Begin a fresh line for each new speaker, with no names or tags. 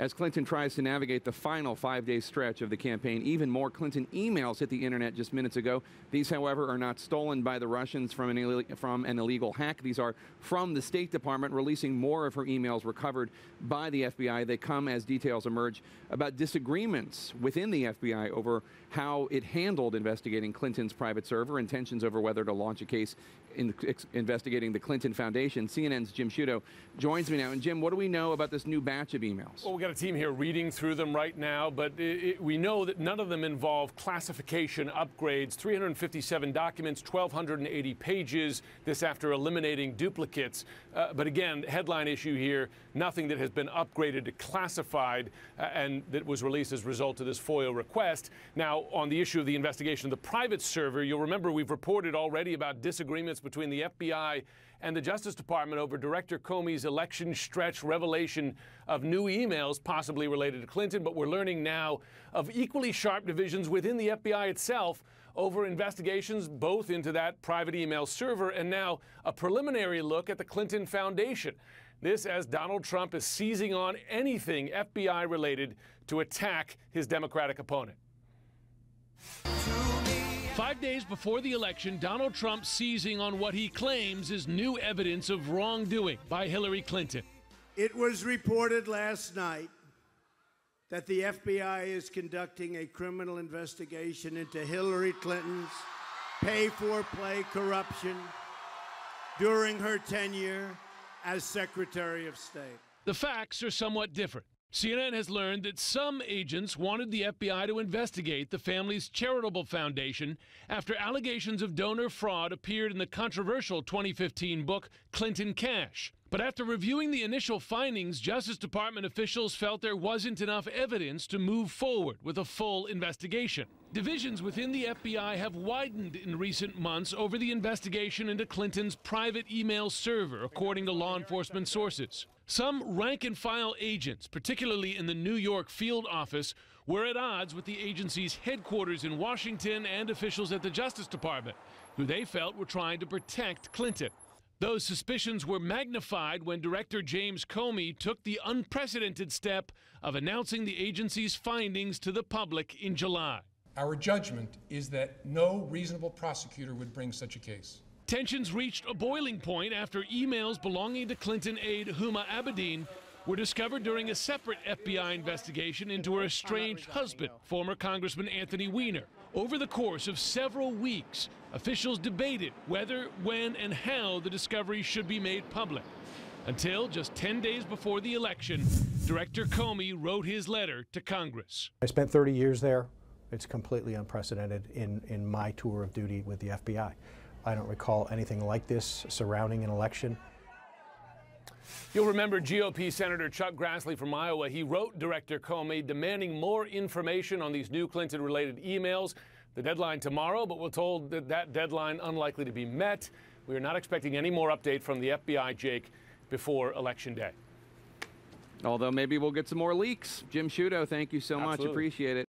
as Clinton tries to navigate the final 5-day stretch of the campaign. Even more Clinton emails hit the internet just minutes ago. These, however, are not stolen by the Russians from an illegal hack. These are from the State Department, releasing more of her emails recovered by the FBI. They come as details emerge about disagreements within the FBI over how it handled investigating Clinton's private server and tensions over whether to launch a case in investigating the Clinton Foundation. CNN's Jim Sciutto joins me now. And Jim, what do we know about this new batch of emails?
Well, we got a team here reading through them right now, but we know that none of them involve classification upgrades. 357 documents, 1,280 pages. This after eliminating duplicates. But again, headline issue here, nothing that has been upgraded to classified and that was released as a result of this FOIA request. Now, on the issue of the investigation of the private server, you'll remember we've reported already about disagreements between the FBI and the Justice Department over Director Comey's election stretch revelation of new emails possibly related to Clinton. But we're learning now of equally sharp divisions within the FBI itself over investigations both into that private email server and now a preliminary look at the Clinton Foundation. This as Donald Trump is seizing on anything FBI related to attack his Democratic opponent.
5 days before the election, Donald Trump seizing on what he claims is new evidence of wrongdoing by Hillary Clinton.
It was reported last night that the FBI is conducting a criminal investigation into Hillary Clinton's pay-for-play corruption during her tenure as Secretary of State.
The facts are somewhat different. CNN has learned that some agents wanted the FBI to investigate the family's charitable foundation after allegations of donor fraud appeared in the controversial 2015 book Clinton Cash. But after reviewing the initial findings, Justice Department officials felt there wasn't enough evidence to move forward with a full investigation. Divisions within the FBI have widened in recent months over the investigation into Clinton's private email server, according to law enforcement sources. Some rank-and-file agents, particularly in the New York field office, were at odds with the agency's headquarters in Washington and officials at the Justice Department, who they felt were trying to protect Clinton. Those suspicions were magnified when Director James Comey took the unprecedented step of announcing the agency's findings to the public in July.
Our judgment is that no reasonable prosecutor would bring such a case.
Tensions reached a boiling point after emails belonging to Clinton aide Huma Abedin were discovered during a separate FBI investigation into her estranged husband, former Congressman Anthony Weiner. Over the course of several weeks, officials debated whether, when, and how the discovery should be made public. Until just 10 days before the election, Director Comey wrote his letter to Congress.
I spent 30 years there. It's completely unprecedented in my tour of duty with the FBI. I don't recall anything like this surrounding an election.
You'll remember GOP Senator Chuck Grassley from Iowa. He wrote Director Comey demanding more information on these new Clinton-related emails. The deadline tomorrow, but we're told that that deadline unlikely to be met. We are not expecting any more update from the FBI, Jake, before Election Day.
Although maybe we'll get some more leaks. Jim Sciutto, thank you so much. Appreciate it.